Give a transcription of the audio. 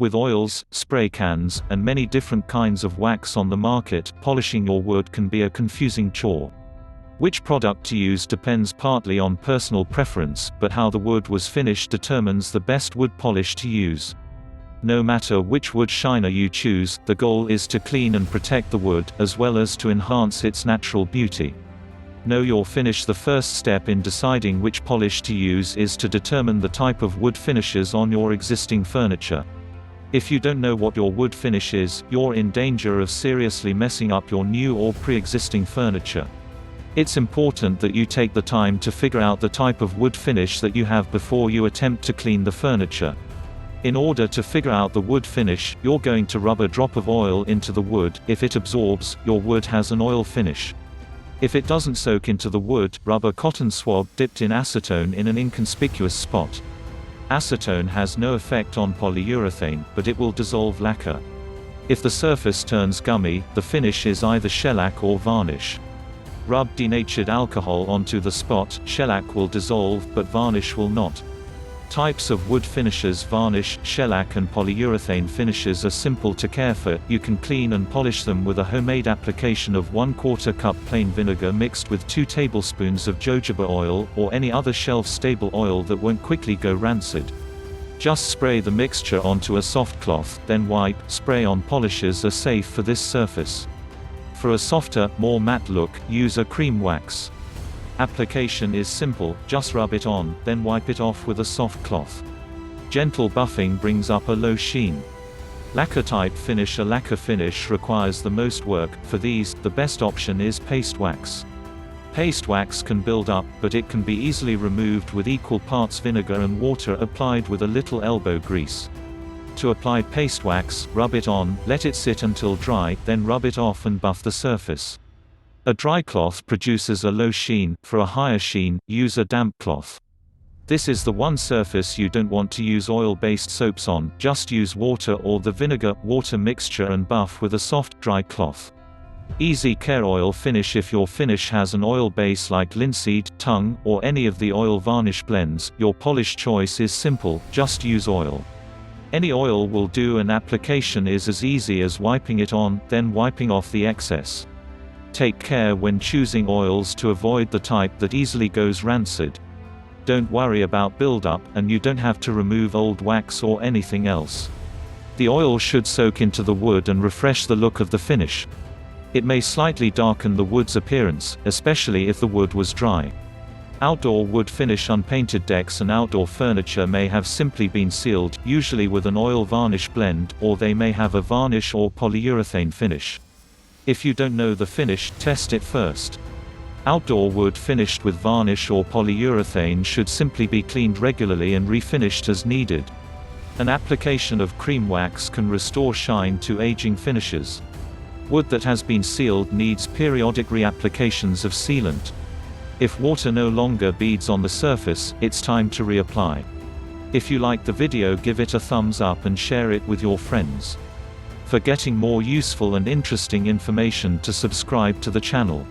With oils, spray cans, and many different kinds of wax on the market, polishing your wood can be a confusing chore. Which product to use depends partly on personal preference, but how the wood was finished determines the best wood polish to use. No matter which wood shiner you choose, the goal is to clean and protect the wood, as well as to enhance its natural beauty. Know your finish. The first step in deciding which polish to use is to determine the type of wood finishes on your existing furniture. If you don't know what your wood finish is, you're in danger of seriously messing up your new or pre-existing furniture. It's important that you take the time to figure out the type of wood finish that you have before you attempt to clean the furniture. In order to figure out the wood finish, you're going to rub a drop of oil into the wood. If it absorbs, your wood has an oil finish. If it doesn't soak into the wood, rub a cotton swab dipped in acetone in an inconspicuous spot. Acetone has no effect on polyurethane, but it will dissolve lacquer. If the surface turns gummy, the finish is either shellac or varnish. Rub denatured alcohol onto the spot. Shellac will dissolve, but varnish will not. Types of wood finishes: varnish, shellac and polyurethane finishes are simple to care for. You can clean and polish them with a homemade application of 1/4 cup plain vinegar mixed with 2 tablespoons of jojoba oil, or any other shelf-stable oil that won't quickly go rancid. Just spray the mixture onto a soft cloth, then wipe. Spray-on polishes are safe for this surface. For a softer, more matte look, use a cream wax. Application is simple, just rub it on, then wipe it off with a soft cloth. Gentle buffing brings up a low sheen. Lacquer type finish: a lacquer finish requires the most work. For these, the best option is paste wax. Paste wax can build up, but it can be easily removed with equal parts vinegar and water applied with a little elbow grease. To apply paste wax, rub it on, let it sit until dry, then rub it off and buff the surface. A dry cloth produces a low sheen. For a higher sheen, use a damp cloth. This is the one surface you don't want to use oil-based soaps on. Just use water or the vinegar-water mixture and buff with a soft, dry cloth. Easy care oil finish: if your finish has an oil base like linseed, tongue, or any of the oil varnish blends, your polish choice is simple, just use oil. Any oil will do, and application is as easy as wiping it on, then wiping off the excess. Take care when choosing oils to avoid the type that easily goes rancid. Don't worry about buildup, and you don't have to remove old wax or anything else. The oil should soak into the wood and refresh the look of the finish. It may slightly darken the wood's appearance, especially if the wood was dry. Outdoor wood finish: unpainted decks and outdoor furniture may have simply been sealed, usually with an oil varnish blend, or they may have a varnish or polyurethane finish. If you don't know the finish, test it first. Outdoor wood finished with varnish or polyurethane should simply be cleaned regularly and refinished as needed. An application of cream wax can restore shine to aging finishes. Wood that has been sealed needs periodic reapplications of sealant. If water no longer beads on the surface, it's time to reapply. If you like the video, give it a thumbs up and share it with your friends. For getting more useful and interesting information, to subscribe to the channel.